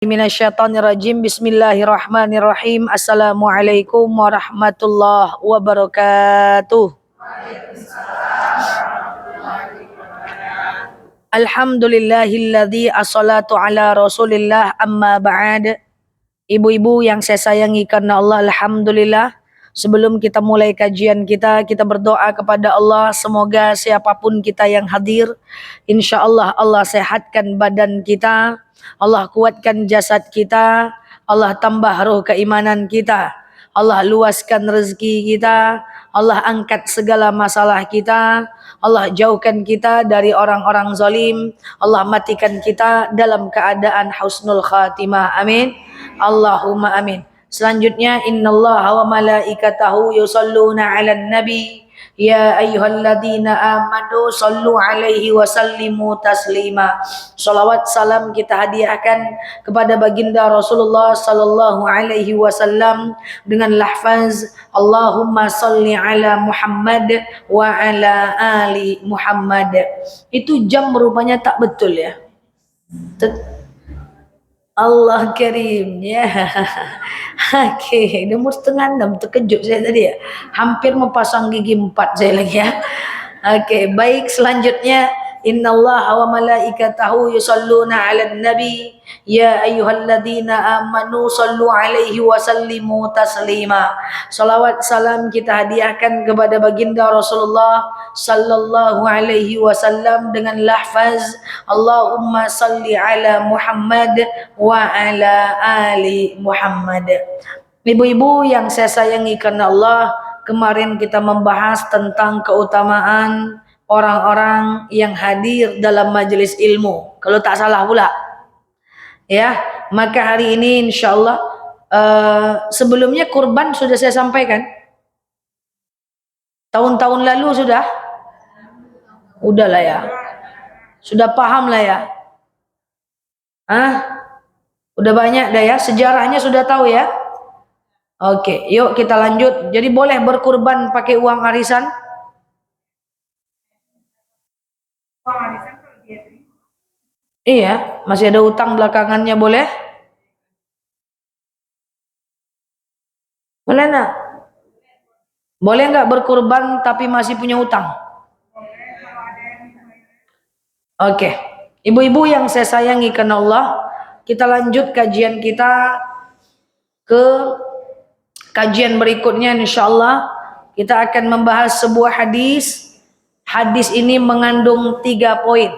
Minasyaitonirrajim. Bismillahirrahmanirrahim. Assalamualaikum warahmatullahi wabarakatuh. Alhamdulillahilladzi assalatu ala rasulillah amma ba'd. Ibu-ibu yang saya sayangi karena Allah, alhamdulillah. Sebelum kita mulai kajian kita berdoa kepada Allah, semoga siapapun kita yang hadir, insya Allah Allah sehatkan badan kita, Allah kuatkan jasad kita, Allah tambah roh keimanan kita, Allah luaskan rezeki kita, Allah angkat segala masalah kita, Allah jauhkan kita dari orang-orang zalim, Allah matikan kita dalam keadaan husnul khatimah. Amin. Allahumma amin. Selanjutnya, innallaha wa malaikatahu yusalluna 'alan nabi ya ayyuhalladzina amanu sallu 'alaihi wa sallimu taslima. Shalawat salam kita hadiahkan kepada baginda Rasulullah sallallahu alaihi wasallam dengan lafaz Allahumma salli ala Muhammad wa ala ali Muhammad. Itu jam rupanya tak betul ya. Allah Karim ya. Oke, umur setengah 6, terkejut saya tadi ya. Hampir mempasang gigi 4 saya lagi ya. Oke, baik, selanjutnya innallaha wa malaikatahu yusalluna 'alan nabi ya ayyuhalladzina amanu sallu 'alaihi wa sallimu taslima. Salawat salam kita hadiahkan kepada baginda Rasulullah sallallahu alaihi wasallam dengan lafaz Allahumma salli ala Muhammad wa ala ali Muhammad. Ibu-ibu yang saya sayangi karena Allah, kemarin kita membahas tentang keutamaan orang-orang yang hadir dalam majelis ilmu. Kalau tak salah pula. Ya, maka hari ini insyaallah sebelumnya kurban sudah saya sampaikan. Tahun-tahun lalu sudah? Udahlah ya. Sudah paham lah ya. Udah banyak dah ya, sejarahnya sudah tahu ya. Oke, yuk kita lanjut. Jadi boleh berkurban pakai uang arisan? Iya, masih ada utang belakangannya boleh? Boleh nak? Boleh nggak berkurban tapi masih punya utang? Oke, ibu-ibu yang saya sayangi karena Allah, kita lanjut kajian kita ke kajian berikutnya. Insyaallah kita akan membahas sebuah hadis. Hadis ini mengandung 3 poin.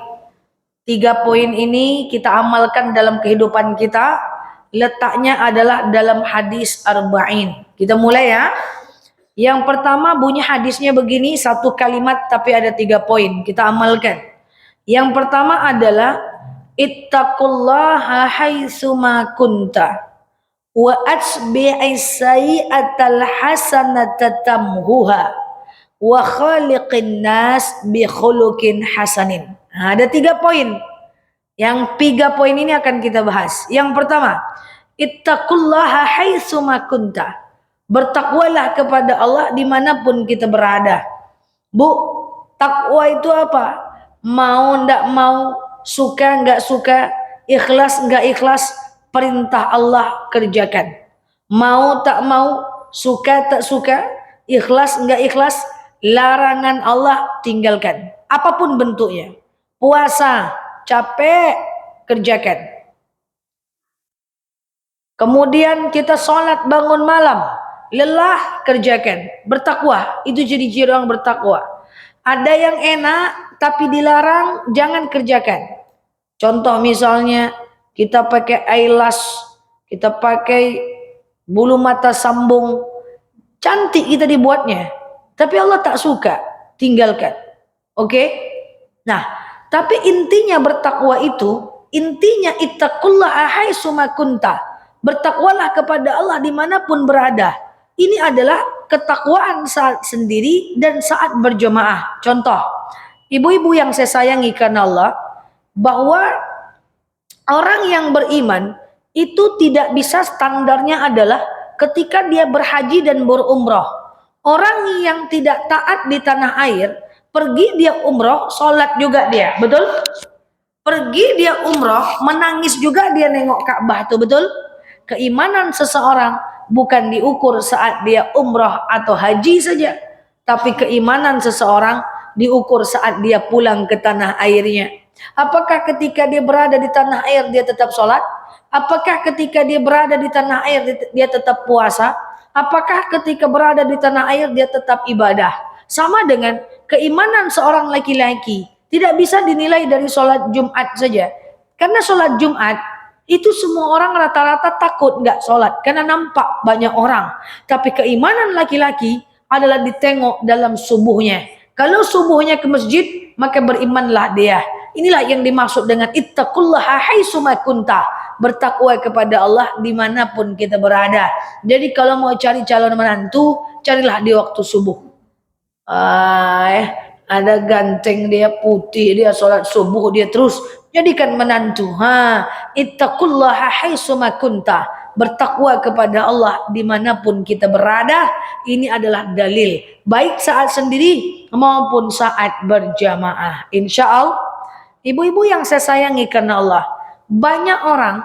3 poin ini kita amalkan dalam kehidupan kita. Letaknya adalah dalam hadis arba'in. Kita mulai ya. Yang pertama bunyi hadisnya begini, 1 kalimat tapi ada 3 poin. Kita amalkan. Yang pertama adalah ittaqullaha haitsuma kunta wa atbi'is sayyi'atal hasanata tamhuha wa khaliqin nas bi khuluqin hasanin. Nah, ada 3 poin. Yang 3 poin ini akan kita bahas. Yang pertama, ittaqullaha haitsuma kunta. Bertakwalah kepada Allah dimanapun kita berada. Bu, takwa itu apa? Mau ndak mau, suka nggak suka, ikhlas nggak ikhlas, perintah Allah kerjakan. Mau tak mau, suka tak suka, ikhlas nggak ikhlas, larangan Allah tinggalkan. Apapun bentuknya. Puasa, capek, kerjakan. Kemudian kita sholat bangun malam, lelah, kerjakan. Bertakwa, itu ciri-ciri orang bertakwa. Ada yang enak tapi dilarang, jangan kerjakan. Contoh misalnya kita pakai eyelash, kita pakai bulu mata sambung, cantik kita dibuatnya, tapi Allah tak suka, tinggalkan. Oke? Nah, tapi intinya bertakwa itu, intinya ittaqullaha haitsuma kunta. Bertakwalah kepada Allah dimanapun berada. Ini adalah ketakwaan saat sendiri dan saat berjamaah. Contoh, ibu-ibu yang saya sayangi karena Allah, bahwa orang yang beriman itu tidak bisa standarnya adalah ketika dia berhaji dan berumroh. Orang yang tidak taat di tanah air, pergi dia umroh, sholat juga dia, betul? Pergi dia umroh, menangis juga dia nengok Ka'bah tuh, betul? Keimanan seseorang bukan diukur saat dia umroh atau haji saja, tapi keimanan seseorang diukur saat dia pulang ke tanah airnya. Apakah ketika dia berada di tanah air dia tetap sholat? Apakah ketika dia berada di tanah air dia tetap puasa? Apakah ketika berada di tanah air dia tetap ibadah? Sama dengan keimanan seorang laki-laki tidak bisa dinilai dari sholat Jumat saja. Karena sholat Jumat itu semua orang rata-rata takut nggak sholat karena nampak banyak orang. Tapi keimanan laki-laki adalah ditengok dalam subuhnya. Kalau subuhnya ke masjid, maka berimanlah dia. Inilah yang dimaksud dengan ittaqullaha haitsuma kunta. Bertakwa kepada Allah dimanapun kita berada. Jadi kalau mau cari calon menantu, carilah di waktu subuh. Ada ganteng dia, putih dia, sholat subuh dia terus, jadikan menantu. Ittaqullaha haitsuma kunta. Bertakwa kepada Allah dimanapun kita berada. Ini adalah dalil baik saat sendiri maupun saat berjamaah. Insya Allah, ibu-ibu yang saya sayangi karena Allah, banyak orang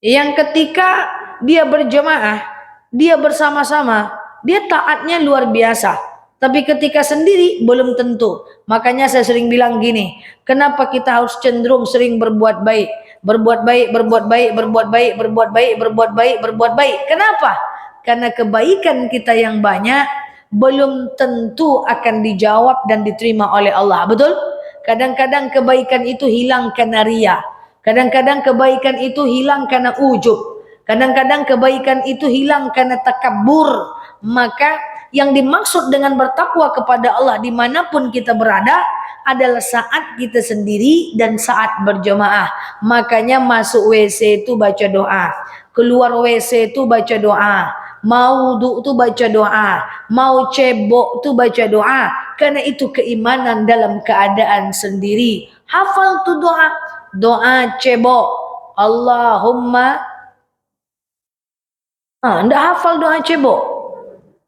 yang ketika dia berjamaah, dia bersama-sama, dia taatnya luar biasa. Tapi ketika sendiri belum tentu. Makanya saya sering bilang gini, kenapa kita harus cenderung sering berbuat baik? Berbuat baik, berbuat baik, berbuat baik, berbuat baik, berbuat baik, berbuat baik. Kenapa? Karena kebaikan kita yang banyak belum tentu akan dijawab dan diterima oleh Allah. Betul? Kadang-kadang kebaikan itu hilang karena ria. Kadang-kadang kebaikan itu hilang karena ujub. Kadang-kadang kebaikan itu hilang karena takabur. Maka yang dimaksud dengan bertakwa kepada Allah dimanapun kita berada adalah saat kita sendiri dan saat berjamaah. Makanya masuk WC itu baca doa, keluar WC itu baca doa, mau wudu itu baca doa, mau cebok itu baca doa. Karena itu keimanan dalam keadaan sendiri. Hafal tuh doa, doa cebok, Allahumma. Ndak hafal doa cebok?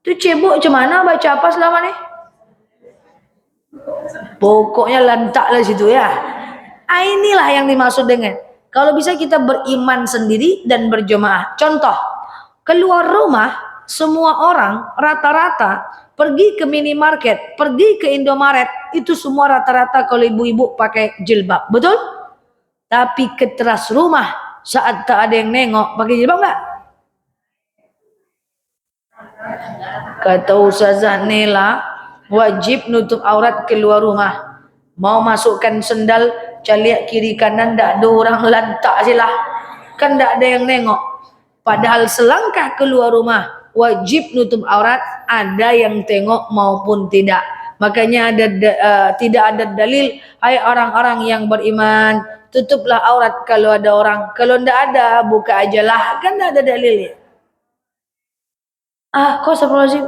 Itu cebok macam mana, baca apa selama ni? Pokoknya lantak lah situ ya. Inilah yang dimaksud dengan kalau bisa kita beriman sendiri dan berjemaah. Contoh, keluar rumah semua orang rata-rata pergi ke minimarket, pergi ke Indomaret, itu semua rata-rata kalau ibu-ibu pakai jilbab, betul? Tapi ke teras rumah saat tak ada yang nengok pakai jilbab enggak? Kata Ustazah Nela, wajib nutup aurat keluar rumah. Mau masukkan sendal, caliak kiri kanan, tak ada orang lantak silah. Kan tak ada yang nengok. Padahal selangkah keluar rumah, wajib nutup aurat, ada yang tengok maupun tidak. Makanya tidak ada dalil, hai orang-orang yang beriman, tutuplah aurat kalau ada orang. Kalau tidak ada, buka ajalah. Kan tak ada dalilnya. Kok astagfirullahaladzim?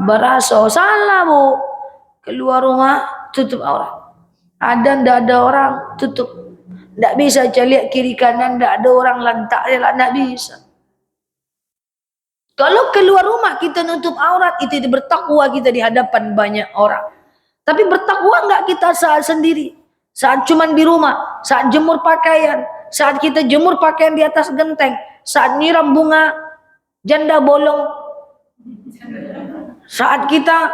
Beraso. Salah bu. Keluar rumah, tutup aurat. Ada ndak ada orang, tutup. Ndak bisa lihat kiri kanan, ndak ada orang lantak, ndak bisa. Kalau keluar rumah kita nutup aurat, itu bertakwa kita di hadapan banyak orang. Tapi bertakwa enggak kita saat sendiri? Saat cuman di rumah, saat jemur pakaian, saat kita jemur pakaian di atas genteng, saat nyiram bunga janda bolong, saat kita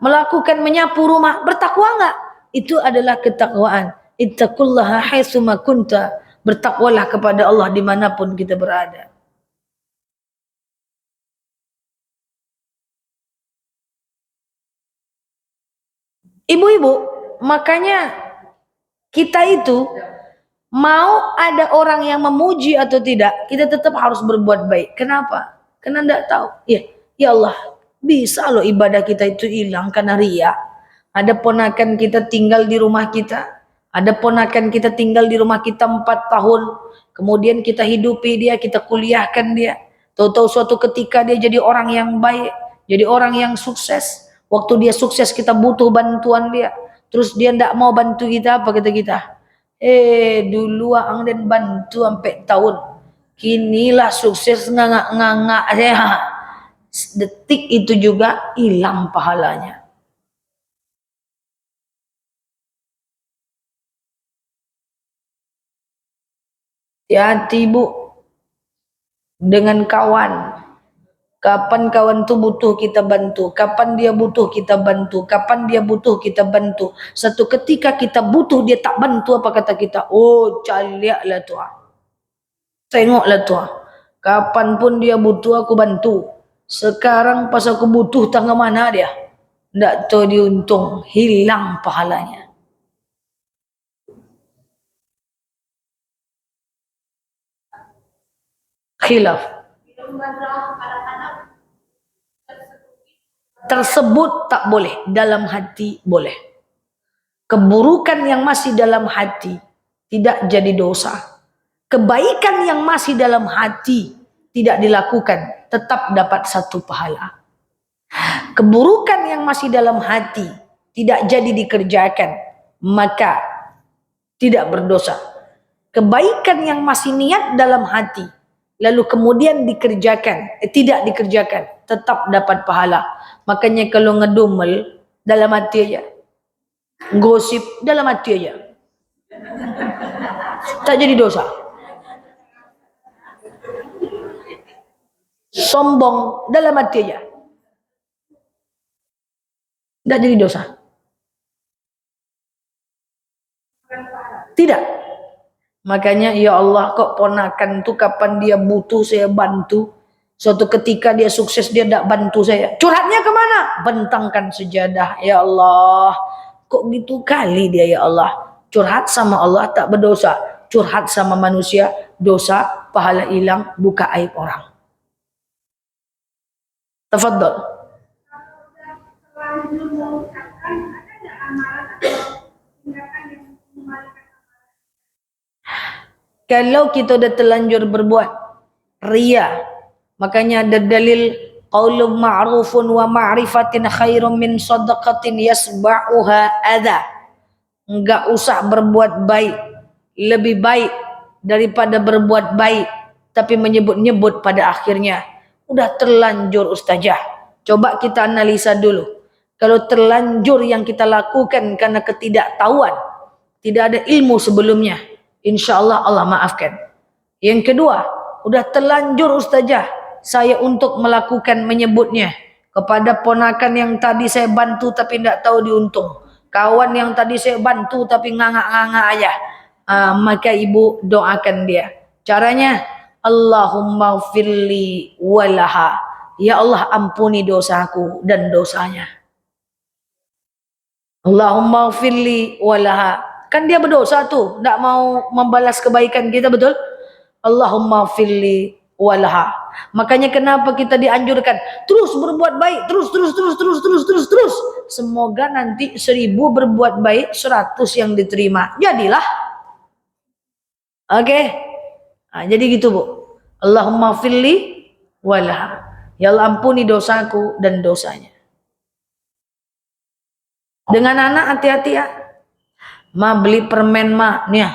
melakukan menyapu rumah, bertakwa enggak? Itu adalah ketakwaan. Ittaqullaha haitsuma kunta. Bertakwalah kepada Allah dimanapun kita berada. Ibu-ibu, makanya kita itu mau ada orang yang memuji atau tidak, kita tetap harus berbuat baik. Kenapa? Karena enggak tahu. Ya Allah, bisa loh ibadah kita itu hilang karena ria. Ada ponakan kita tinggal di rumah kita. Ada ponakan kita tinggal di rumah kita 4 tahun. Kemudian kita hidupi dia, kita kuliahkan dia. Tahu-tahu suatu ketika dia jadi orang yang baik, jadi orang yang sukses. Waktu dia sukses kita butuh bantuan dia. Terus dia tidak mau bantu kita, apa kata kita? Dulu ang dan bantu sampai tahun. Kinilah sukses ngangak-ngangak saya. Detik itu juga hilang pahalanya. Hati-hati Bu dengan kawan. Kapan kawan tu butuh kita bantu, kapan dia butuh kita bantu, kapan dia butuh kita bantu. Satu ketika kita butuh dia tak bantu, apa kata kita? Oh, caliaklah tuan. Tengoklah tuan. Kapan pun dia butuh aku bantu. Sekarang pas aku butuh tangga mana dia? Ndak tahu diuntung, hilang pahalanya. Khilaf. Tersebut tak boleh, dalam hati boleh. Keburukan yang masih dalam hati tidak jadi dosa. Kebaikan yang masih dalam hati tidak dilakukan, tetap dapat satu pahala. Keburukan yang masih dalam hati tidak jadi dikerjakan, maka tidak berdosa. Kebaikan yang masih niat dalam hati lalu kemudian dikerjakan, tidak dikerjakan, tetap dapat pahala. Makanya kalau ngedumel dalam hati aja, gosip dalam hati aja, tak jadi dosa. Sombong dalam hati aja, tak jadi dosa. Tidak. Makanya ya Allah, kok ponakan tu kapan dia butuh saya bantu. Suatu ketika dia sukses dia tak bantu saya. Curhatnya kemana? Bentangkan sejadah. Ya Allah, kok gitu kali dia ya Allah. Curhat sama Allah tak berdosa. Curhat sama manusia dosa, pahala hilang, buka aib orang. Tafadhol. Kalau kita dah terlanjur berbuat ria, makanya ada dalil qaulun ma'rufun wa ma'rifatin khairum min sadaqatin yasba'uha adha. Enggak usah berbuat baik, lebih baik daripada berbuat baik tapi menyebut-nyebut pada akhirnya. Udah terlanjur ustazah. Coba kita analisa dulu. Kalau terlanjur yang kita lakukan karena ketidaktahuan, tidak ada ilmu sebelumnya, InsyaAllah Allah maafkan. Yang kedua, udah terlanjur ustazah saya untuk melakukan menyebutnya kepada ponakan yang tadi saya bantu tapi tidak tahu diuntung, kawan yang tadi saya bantu tapi nganga-nganga aja. Maka ibu doakan dia. Caranya, Allahumma firli walaha. Ya Allah ampuni dosaku dan dosanya. Allahumma firli walaha. Kan dia berdosa tuh, tidak mau membalas kebaikan kita, betul? Allahumma firli walaha. Makanya kenapa kita dianjurkan terus berbuat baik, terus. Semoga nanti 1000 berbuat baik, 100 yang diterima. Jadilah. Oke. Jadi gitu Bu. Allahumma firli walaha. Ya Allah ampuni dosaku dan dosanya. Dengan anak hati-hati ya. Ma beli permen ma nih,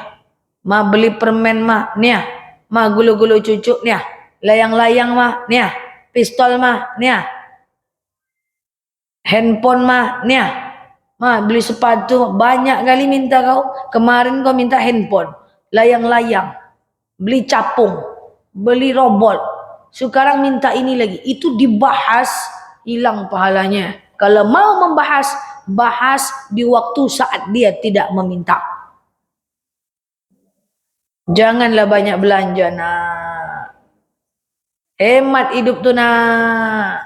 ma beli permen ma nih, ma gulu-gulu cucu nih, layang-layang ma nih, pistol ma nih, handphone ma nih, ma beli sepatu banyak kali minta kau. Kemarin kau minta handphone, layang-layang, beli capung, beli robot, sekarang minta ini lagi. Itu dibahas, hilang pahalanya. Kalau mau membahas, bahas di waktu saat dia tidak meminta. Janganlah banyak belanja nak. Hemat hidup tu nak.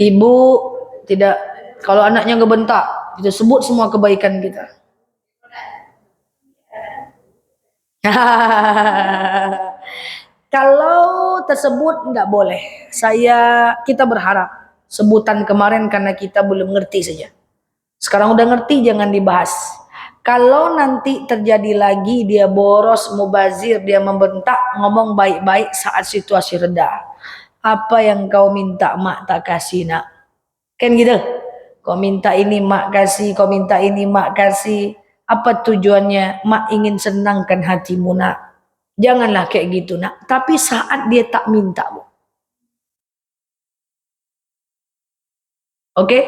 Ibu tidak, kalau anaknya ngebentak, kita sebut semua kebaikan kita. Kalau tersebut enggak boleh. Kita berharap sebutan kemarin karena kita belum ngerti saja. Sekarang udah ngerti, jangan dibahas. Kalau nanti terjadi lagi dia boros, mubazir, dia membentak, ngomong baik-baik saat situasi reda. Apa yang kau minta mak tak kasih nak? Kan gitu. Kau minta ini mak kasih, kau minta ini mak kasih. Apa tujuannya? Mak ingin senangkan hatimu nak. Janganlah kayak gitu nak. Tapi saat dia tak minta, Bu. Oke?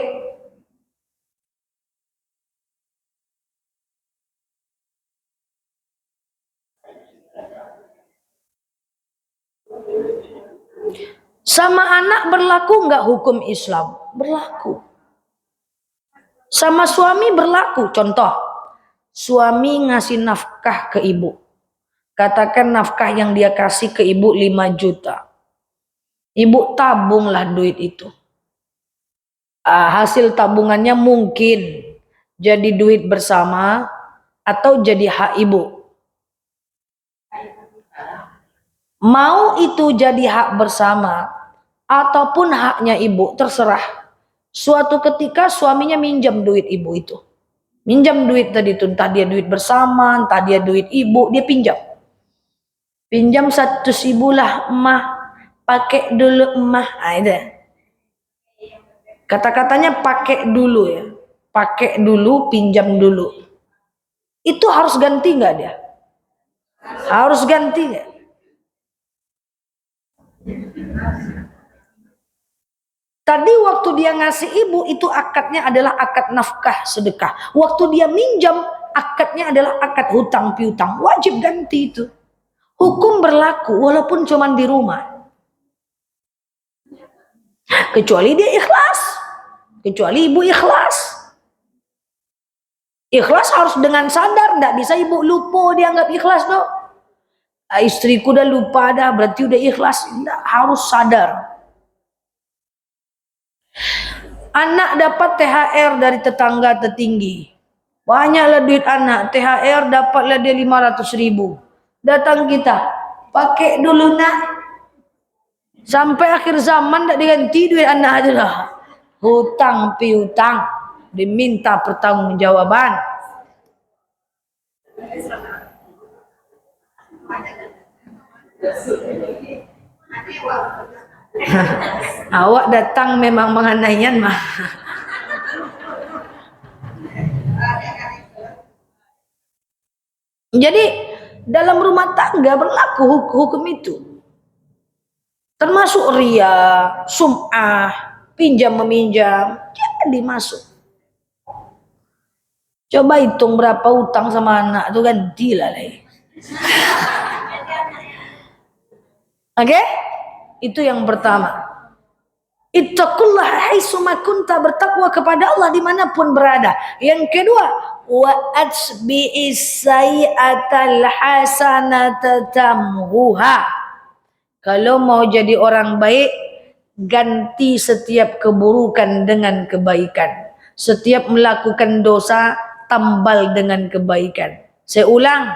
Sama anak berlaku nggak hukum Islam? Berlaku. Sama suami berlaku. Contoh, suami ngasih nafkah ke ibu. Katakan nafkah yang dia kasih ke ibu 5 juta. Ibu tabunglah duit itu. Hasil tabungannya mungkin jadi duit bersama atau jadi hak ibu. Mau itu jadi hak bersama ataupun haknya ibu, terserah. Suatu ketika suaminya minjam duit ibu itu. Minjam duit tadi itu, entah dia duit bersama, entah dia duit ibu, dia pinjam. Pinjam 100.000 lah emah, pakai dulu emah. Itu. Kata-katanya pakai dulu ya. Pakai dulu, pinjam dulu. Itu harus ganti nggak dia? Harus ganti nggak? Tadi waktu dia ngasih ibu itu akadnya adalah akad nafkah sedekah. Waktu dia minjam akadnya adalah akad hutang piutang. Wajib ganti itu. Hukum berlaku walaupun cuma di rumah. Kecuali dia ikhlas. Kecuali ibu ikhlas. Ikhlas harus dengan sadar. Tidak bisa ibu lupa dianggap ikhlas dong. Istriku udah lupa dah berarti udah ikhlas. Tidak, harus sadar. Anak dapat THR dari tetangga tertinggi. Banyaklah duit anak. THR dapatlah dia 500.000. Datang kita. Pakai dulu nak. Sampai akhir zaman tak diganti duit anak adalah. Hutang piutang. Diminta pertanggungjawaban. Awak datang memang menganaian mah. Jadi dalam rumah tangga berlaku hukum itu. Termasuk ria, sum'ah, pinjam meminjam, jangan dimasuk. Coba hitung berapa utang sama anak itu gantilah lah. Oke? Itu yang pertama. Ittaqullah haitsuma kunta, bertakwa kepada Allah dimanapun berada. Yang kedua, wa atbi'is sayyi'atal hasanata tamhuha. Kalau mau jadi orang baik, ganti setiap keburukan dengan kebaikan. Setiap melakukan dosa, tambal dengan kebaikan. Saya ulang,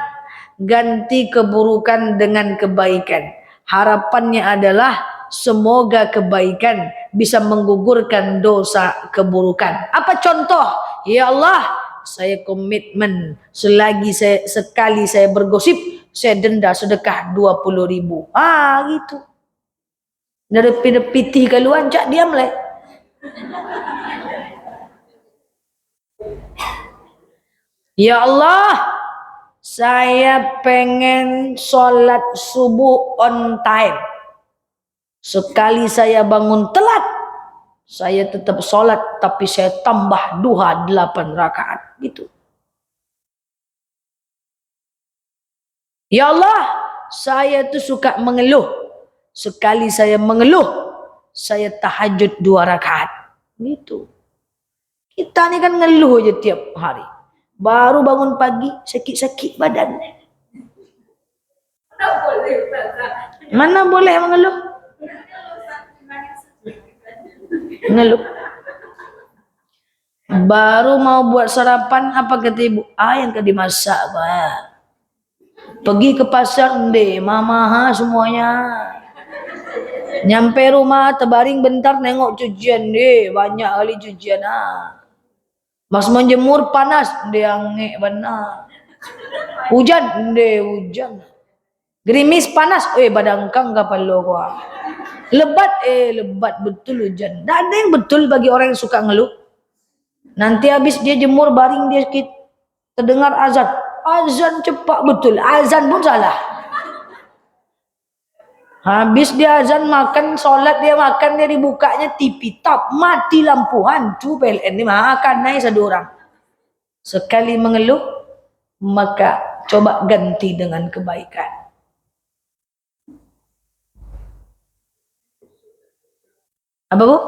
ganti keburukan dengan kebaikan. Harapannya adalah semoga kebaikan bisa menggugurkan dosa keburukan. Apa contoh? Ya Allah, saya komitmen sekali saya bergosip, saya denda sedekah 20.000. Gitu. Nerepi-nepiti keluar, cak diam lah. Ya Allah, saya pengen sholat subuh on time. Sekali saya bangun telat, saya tetap sholat, tapi saya tambah duha 8 rakaat. Gitu. Ya Allah, saya tuh suka mengeluh. Sekali saya mengeluh, saya tahajud 2 rakaat. Gitu. Kita ini kan ngeluh aja tiap hari. Baru bangun pagi, sakit-sakit badan. Mana boleh mengeluh? Ngeluh. Baru mau buat sarapan, apa kata ibu? Yang dimasak, Pak. Pergi ke pasar deh, mama semuanya. Nyampe rumah terbaring bentar nengok cucian deh, banyak kali cucian Mas menjemur panas dia ngek benar. Hujan deh hujan. Gerimis panas, badangkang kapal lo gua. Lebat lebat betul hujan. Tak ada yang betul bagi orang yang suka ngeluh. Nanti habis dia jemur baring dia sakit. terdengar azan. Azan cepat betul, azan pun salah. Habis dia azan makan, sholat dia makan, dia dibukanya TV, tap, mati lampu, hantu PLN ini makan naik satu orang. Sekali mengeluh, maka coba ganti dengan kebaikan. Apa bu?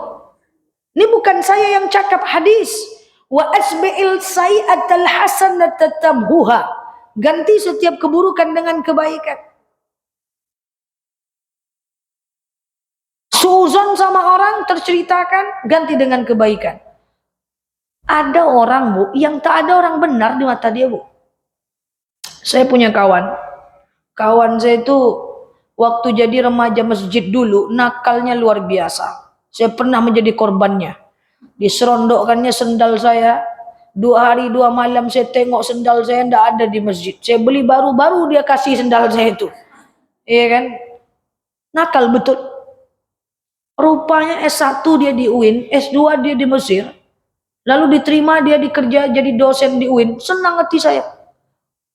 Ini bukan saya yang cakap, hadis. Wa asbi'il sayyi'atal hasanata tamhuha. Ganti setiap keburukan dengan kebaikan. Suuzon sama orang terceritakan, ganti dengan kebaikan. Ada orang bu, yang tak ada orang benar di mata dia bu. Saya punya kawan. Kawan saya itu waktu jadi remaja masjid dulu, nakalnya luar biasa. Saya pernah menjadi korbannya. Diserondokkannya sendal saya. 2 hari 2 malam saya tengok sendal saya tidak ada di masjid. Saya beli baru-baru dia kasih sendal saya itu. Iya kan? Nakal betul. Rupanya S1 dia di UIN, S2 dia di Mesir. Lalu diterima dia dikerja jadi dosen di UIN. Senang hati saya.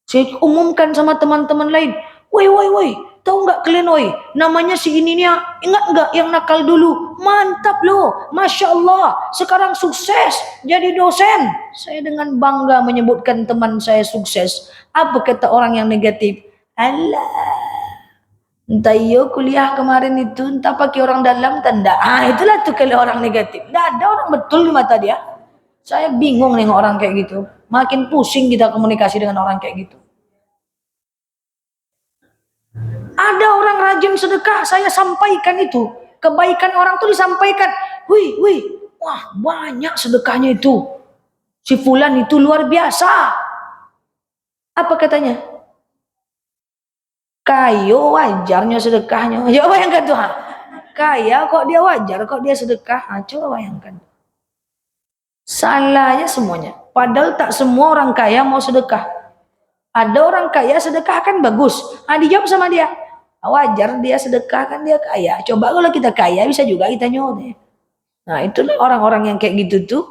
Saya umumkan sama teman-teman lain. Woi, tahu nggak kalian woi? Namanya si ini nih, ingat nggak yang nakal dulu? Mantap loh, masya Allah. Sekarang sukses jadi dosen. Saya dengan bangga menyebutkan teman saya sukses. Apa kata orang yang negatif? Alah, entah iyo kuliah kemarin itu, entah pakai orang dalam tanda. Itulah tuh kalau orang negatif. Tidak ada orang betul di mata dia. Saya bingung nengok orang kayak gitu. Makin pusing kita komunikasi dengan orang kayak gitu. Ada orang rajin sedekah, saya sampaikan itu. Kebaikan orang tuh disampaikan. Wih, wah banyak sedekahnya itu. Si fulan itu luar biasa. Apa katanya? Kayo wajarnya sedekahnya. Coba bayangkan tuh. Kaya kok dia wajar, kok dia sedekah. Coba bayangkan. Salahnya semuanya. Padahal tak semua orang kaya mau sedekah. Ada orang kaya sedekah kan bagus. Dijawab sama dia. Wajar dia sedekah kan dia kaya. Coba kalau kita kaya bisa juga kita nyolong. Nah itulah orang-orang yang kayak gitu tuh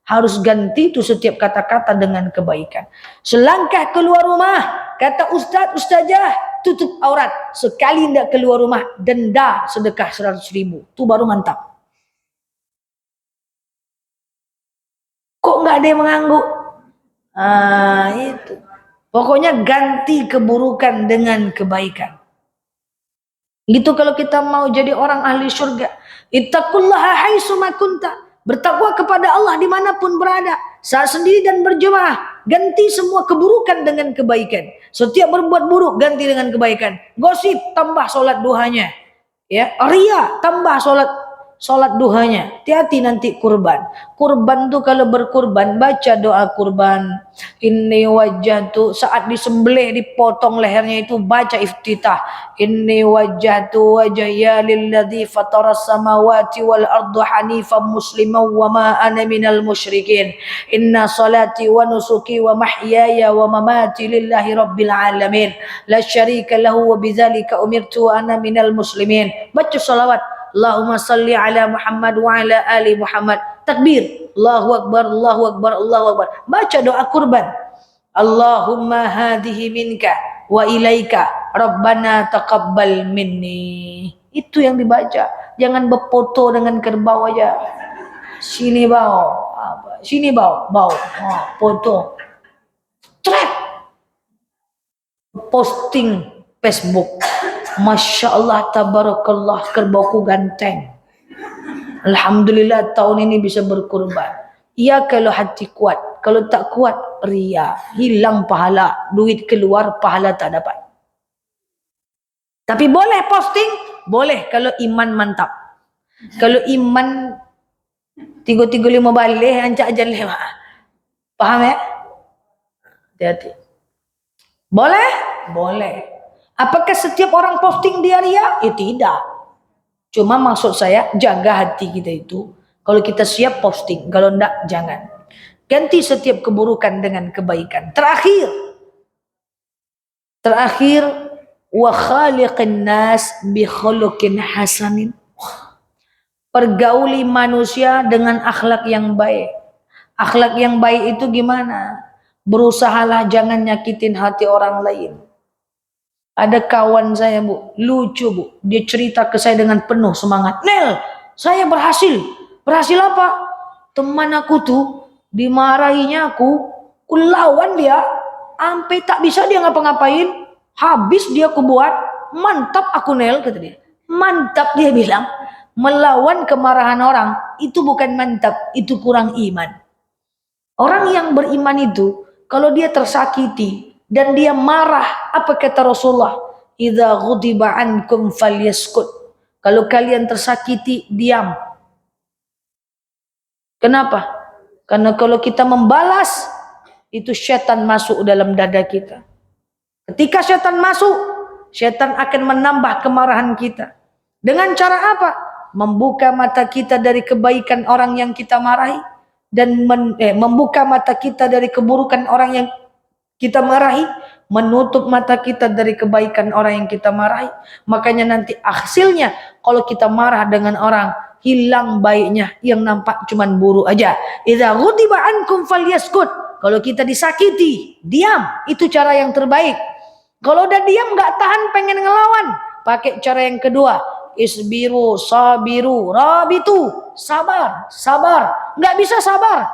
harus ganti tuh setiap kata-kata dengan kebaikan. Selangkah keluar rumah, kata ustazah tutup aurat. Sekali tidak keluar rumah, denda sedekah 100.000. Itu baru mantap. Kok nggak ada yang mengangguk? Itu. Pokoknya ganti keburukan dengan kebaikan. Gitu kalau kita mau jadi orang ahli surga. Ittaqullaha haitsuma kunta. Bertakwa kepada Allah dimanapun berada. Saat sendiri dan berjemaah. Ganti semua keburukan dengan kebaikan. Setiap berbuat buruk ganti dengan kebaikan. Gosip tambah sholat duhanya. Ya, ria tambah sholat duhanya. Hati-hati nanti kurban. Kurban tuh kalau berkurban baca doa kurban. Inni wajjahtu, saat disembelih dipotong lehernya itu baca iftitah. Inni wajjahtu wajhaya lilladzi fataras samawati wal arda hanifan musliman wa ma ana minal musyrikin. Inna salati wa nusuki wa mahyaya wa mamati lillahi rabbil alamin. La syarika lahu wa bidzalika umirtu wa ana minal muslimin. Baca salawat. Allahumma salli ala Muhammad wa ala ali Muhammad. Takbir. Allahu Akbar, Allahu Akbar, Allahu Akbar. Baca doa kurban. Allahumma hadhihi minka wa ilaika Rabbana taqabbal minni. Itu yang dibaca. Jangan berfoto dengan kerbau aja. Sini bau. Sini bau. Foto. Trap. Posting Facebook. Masya Allah, tabarakallah, kerbauku ganteng. Alhamdulillah tahun ini bisa berkurban. Iya kalau hati kuat. Kalau tak kuat, ria. Hilang pahala. Duit keluar, pahala tak dapat. Tapi boleh posting? Boleh kalau iman mantap. Kalau iman 335 balik, ancak aja lewat. Paham ya? Hati-hati. Boleh? Boleh. Apakah setiap orang posting dia ria? Ya tidak. Cuma maksud saya jaga hati kita itu. Kalau kita siap posting, kalau enggak jangan. Ganti setiap keburukan dengan kebaikan. Terakhir wa khaliqin nas bi khuluqin hasanin. Pergauli manusia dengan akhlak yang baik. Akhlak yang baik itu gimana? berusahalah jangan nyakitin hati orang lain. Ada kawan saya Bu, lucu Bu, dia cerita ke saya dengan penuh semangat. Nel, saya berhasil. Berhasil apa? Teman aku tuh dimarahinya aku lawan dia, sampai tak bisa dia ngapa-ngapain. Habis dia aku buat, mantap aku Nel, kata dia. Mantap, dia bilang. Melawan kemarahan orang itu bukan mantap, itu kurang iman. Orang yang beriman itu kalau dia tersakiti dan dia marah, apa kata Rasulullah? Idza ghadiba ankum falyaskut. Kalau kalian tersakiti, diam. Kenapa? Karena kalau kita membalas, itu syaitan masuk dalam dada kita. Ketika syaitan masuk, syaitan akan menambah kemarahan kita. Dengan cara apa? Membuka mata kita dari kebaikan orang yang kita marahi, dan membuka mata kita dari keburukan orang yang kita marahi, menutup mata kita dari kebaikan orang yang kita marahi. Makanya nanti hasilnya kalau kita marah dengan orang, hilang baiknya, yang nampak cuman buruk aja. Idza ghadiba ankum falyaskut. Kalau kita disakiti, diam. Itu cara yang terbaik. Kalau udah diam nggak tahan pengen ngelawan, pakai cara yang kedua. Isbiru, sabiru, rabitu. Sabar, sabar. Nggak bisa sabar.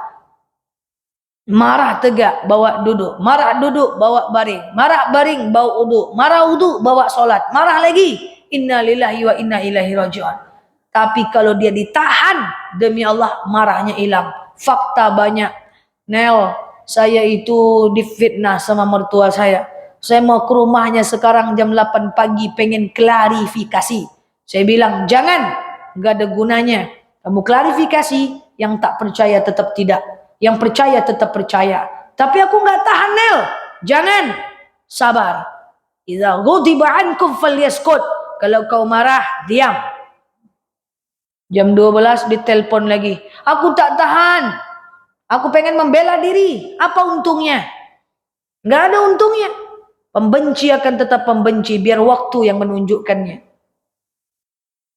Marah tegak, bawa duduk. Marah duduk, bawa baring. Marah baring, bawa uduk. Marah uduk, bawa sholat. Marah lagi. Inna lillahi wa inna ilaihi raji'un. Tapi kalau dia ditahan, demi Allah marahnya hilang. Fakta banyak. Nel, saya itu difitnah sama mertua saya. Saya mau ke rumahnya sekarang jam 8 pagi pengen klarifikasi. Saya bilang, jangan, gak ada gunanya. Kamu klarifikasi, yang tak percaya tetap tidak. Yang percaya tetap percaya. Tapi aku gak tahan Nel. Jangan, sabar. Idza ghadiba ankum falyaskut. Kalau kau marah, diam. Jam 12 ditelepon lagi. Aku tak tahan. Aku pengen membela diri. Apa untungnya? Gak ada untungnya. Pembenci akan tetap pembenci, biar waktu yang menunjukkannya.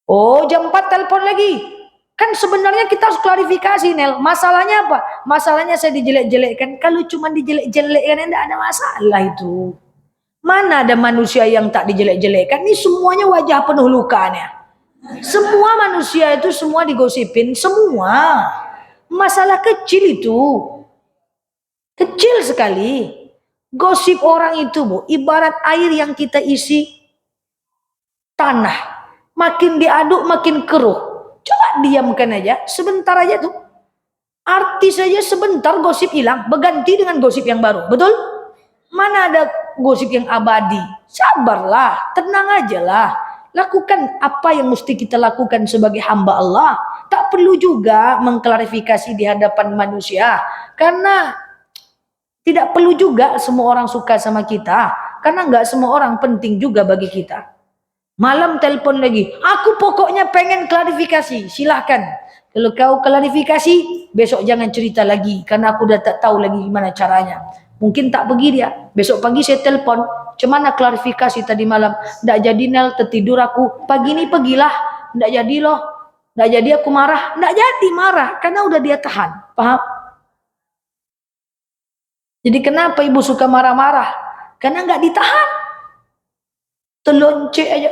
Oh, jam 4 telepon lagi. Kan sebenarnya kita harus klarifikasi, Nel. Masalahnya apa? Masalahnya saya dijelek-jelekkan. Kalau cuma dijelek-jelekkan, tidak ada masalah itu. Mana ada manusia yang tak dijelek-jelekkan? Ini semuanya wajah penuh lukanya. Semua manusia itu semua digosipin. Semua. Masalah kecil itu. Kecil sekali. Gosip orang itu, Bu, ibarat air yang kita isi tanah. Makin diaduk makin keruh. Coba diamkan aja, sebentar aja tuh. Artis saja sebentar gosip hilang, berganti dengan gosip yang baru. Betul? Mana ada gosip yang abadi? Sabarlah, tenang aja lah. Lakukan apa yang mesti kita lakukan sebagai hamba Allah. Tak perlu juga mengklarifikasi di hadapan manusia. Karena tidak perlu juga semua orang suka sama kita. Karena nggak semua orang penting juga bagi kita. Malam telepon lagi. Aku pokoknya pengen klarifikasi. Silahkan. Kalau kau klarifikasi, besok jangan cerita lagi. Karena aku udah tak tahu lagi gimana caranya. Mungkin tak pergi dia. Besok pagi saya telepon. Cemana klarifikasi tadi malam. Nggak jadi Nel, tertidur aku. Pagi ini pergilah. Nggak jadi loh. Nggak jadi aku marah. Nggak jadi marah. Karena udah dia tahan. Paham? Jadi kenapa ibu suka marah-marah? Karena nggak ditahan. Telonce aja.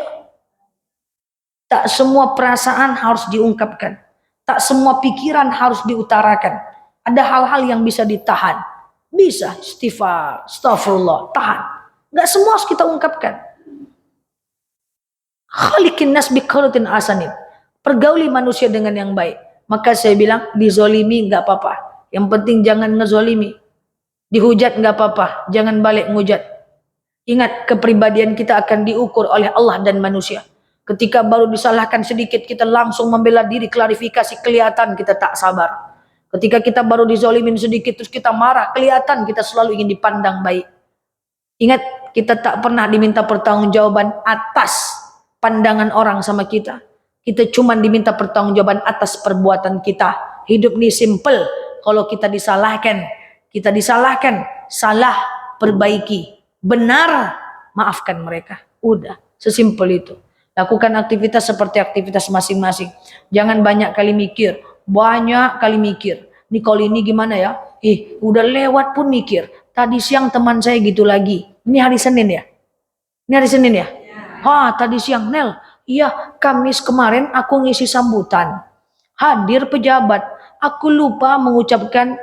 Tak semua perasaan harus diungkapkan. Tak semua pikiran harus diutarakan. Ada hal-hal yang bisa ditahan. Bisa istighfar, astagfirullah, tahan. Gak semua harus kita ungkapkan. Khaliqin nas biqaulatin hasanin. Pergauli manusia dengan yang baik. Maka saya bilang, dizolimi gak apa-apa. Yang penting jangan ngezolimi. Dihujat gak apa-apa. Jangan balik ngujat. Ingat, kepribadian kita akan diukur oleh Allah dan manusia. Ketika baru disalahkan sedikit, kita langsung membela diri, klarifikasi, kelihatan kita tak sabar. Ketika kita baru dizolimin sedikit, terus kita marah, kelihatan kita selalu ingin dipandang baik. Ingat, kita tak pernah diminta pertanggungjawaban atas pandangan orang sama kita. Kita cuma diminta pertanggungjawaban atas perbuatan kita. Hidup ini simple. Kalau kita disalahkan, salah, perbaiki. Benar, maafkan mereka. Udah, sesimpel itu. Lakukan aktivitas seperti aktivitas masing-masing. Jangan banyak kali mikir. Banyak kali mikir. Nih kalau ini gimana ya? Udah lewat pun mikir. tadi siang teman saya gitu lagi. Ini hari Senin ya? Ini hari Senin ya? Tadi siang, Nel. Iya, Kamis kemarin aku ngisi sambutan. Hadir pejabat. Aku lupa mengucapkan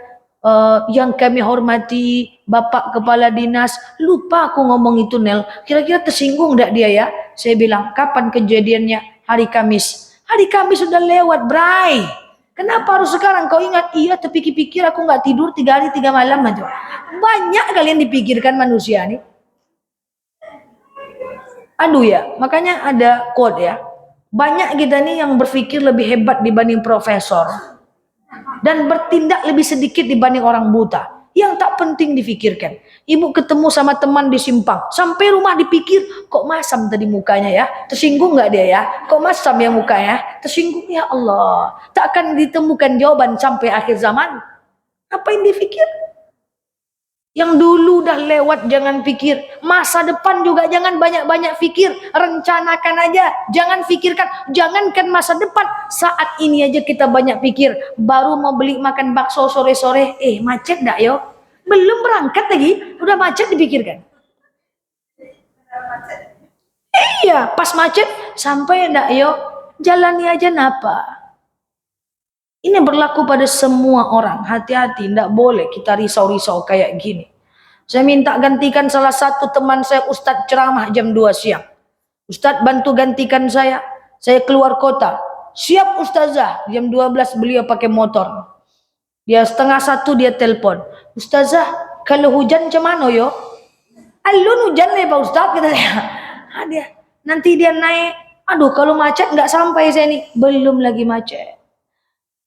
yang kami hormati Bapak Kepala Dinas. Lupa aku ngomong itu, Nel. Kira-kira tersinggung enggak dia ya? Saya bilang, kapan kejadiannya? Hari Kamis. Hari Kamis sudah lewat, Bray. Kenapa harus sekarang kau ingat? Iya, tapi pikir aku nggak tidur 3 hari 3 malam aja. Banyak kalian dipikirkan manusia nih. Aduh ya, makanya ada quote ya. Banyak kita nih yang berpikir lebih hebat dibanding profesor. Dan bertindak lebih sedikit dibanding orang buta. Yang tak penting difikirkan. Ibu ketemu sama teman di simpang. Sampai rumah dipikir, kok masam tadi mukanya ya? Tersinggung nggak dia ya? Kok masam ya mukanya? Tersinggung, ya Allah. Tak akan ditemukan jawaban sampai akhir zaman. Apa yang dipikir? Yang dulu udah lewat jangan pikir. Masa depan juga jangan banyak-banyak pikir. Rencanakan aja. Jangan pikirkan. Jangankan masa depan. Saat ini aja kita banyak pikir. Baru mau beli makan bakso sore-sore. Macet dak yo? Belum berangkat lagi. Udah macet dipikirkan. Iya, pas macet. Sampai ndak yo? Jalani aja napa. Ini berlaku pada semua orang. Hati-hati, tidak boleh kita risau-risau kayak gini. Saya minta gantikan salah satu teman saya, Ustadz ceramah jam 2 siang. Ustadz bantu gantikan saya keluar kota. Siap Ustazah, jam 12 beliau pakai motor. Dia 12:30 dia telepon. Ustazah, kalau hujan cuman yo? Alun hujan nih Pak Ustadz, kata saya. Nanti dia naik. Aduh, kalau macet nggak sampai saya nih. Belum lagi macet.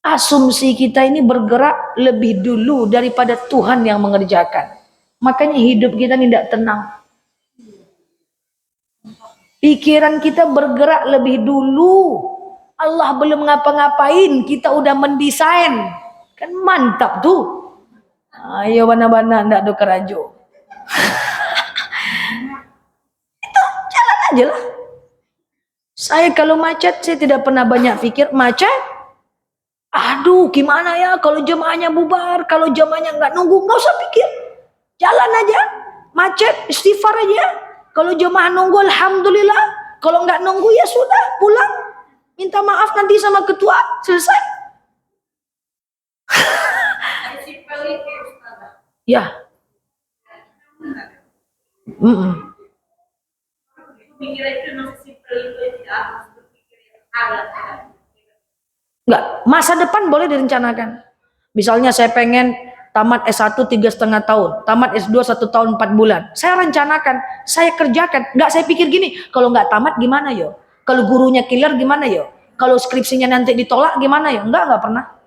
Asumsi kita ini bergerak lebih dulu daripada Tuhan yang mengerjakan. Makanya hidup kita tidak tenang. Pikiran kita bergerak lebih dulu. Allah belum ngapa-ngapain, kita udah mendesain. Kan mantap tuh. Ayo bana-bana ndak do kerajo. Itu jalan aja lah. Saya kalau macet, saya tidak pernah banyak pikir. Macet? Aduh, gimana ya kalau jemaahnya bubar, kalau jemaahnya nggak nunggu, nggak usah pikir, jalan aja, macet, istighfar aja. Kalau jemaah nunggu, alhamdulillah. Kalau nggak nunggu ya sudah, pulang, minta maaf nanti sama ketua, selesai. Ya. Enggak, masa depan boleh direncanakan. Misalnya saya pengen tamat S1 3,5 tahun, tamat S2 1 tahun 4 bulan. Saya rencanakan, saya kerjakan. Enggak saya pikir gini, kalau enggak tamat gimana yo? Kalau gurunya killer gimana yo? Kalau skripsinya nanti ditolak gimana yo? Enggak pernah.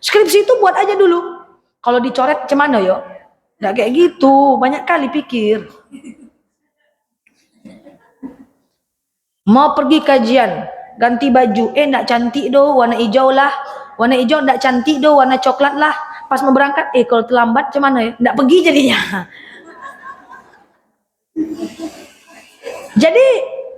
Skripsi itu buat aja dulu. Kalau dicoret gimana yo? Enggak kayak gitu, banyak kali pikir. Mau pergi kajian, ganti baju, enggak cantik do, warna hijau lah. Warna hijau enggak cantik do, warna coklat lah. Pas mau berangkat, kalau terlambat cuman ya, enggak pergi jadinya. Jadi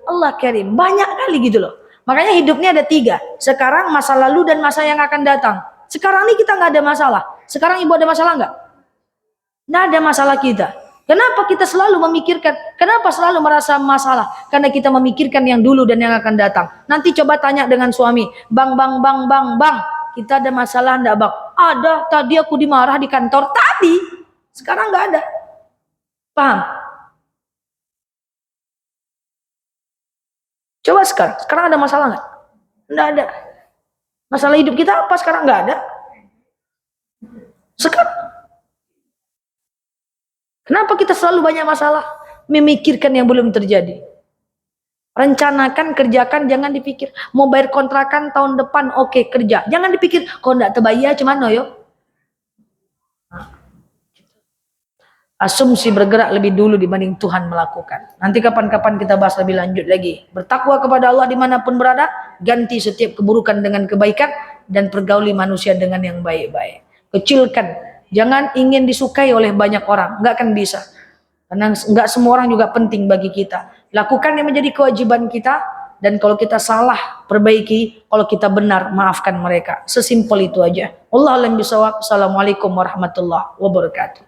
Allah karim, banyak kali gitu loh. Makanya hidupnya ada 3. Sekarang, masa lalu, dan masa yang akan datang. Sekarang ini kita nggak ada masalah. Sekarang ibu ada masalah nggak? Nggak ada masalah kita. Kenapa kita selalu memikirkan? Kenapa selalu merasa masalah? Karena kita memikirkan yang dulu dan yang akan datang. Nanti coba tanya dengan suami, bang, kita ada masalah enggak bang? Ada, tadi aku dimarah di kantor tadi. Sekarang nggak ada. Paham? Coba sekarang ada masalah nggak? Nggak ada. Masalah hidup kita apa sekarang? Nggak ada. Sekarang. Kenapa kita selalu banyak masalah? Memikirkan yang belum terjadi. Rencanakan, kerjakan, jangan dipikir. Mau bayar kontrakan tahun depan, oke, kerja. Jangan dipikir, kok enggak terbayar, cuman no yo. Asumsi bergerak lebih dulu dibanding Tuhan melakukan. Nanti kapan-kapan kita bahas lebih lanjut lagi. Bertakwa kepada Allah dimanapun berada, ganti setiap keburukan dengan kebaikan, dan pergauli manusia dengan yang baik-baik. Kecilkan. Jangan ingin disukai oleh banyak orang, nggak akan bisa. Karena nggak semua orang juga penting bagi kita. Lakukan yang menjadi kewajiban kita, dan kalau kita salah, perbaiki. Kalau kita benar, maafkan mereka. Sesimpel itu aja. Wallahu a'lam bishawab. Assalamualaikum warahmatullahi wabarakatuh.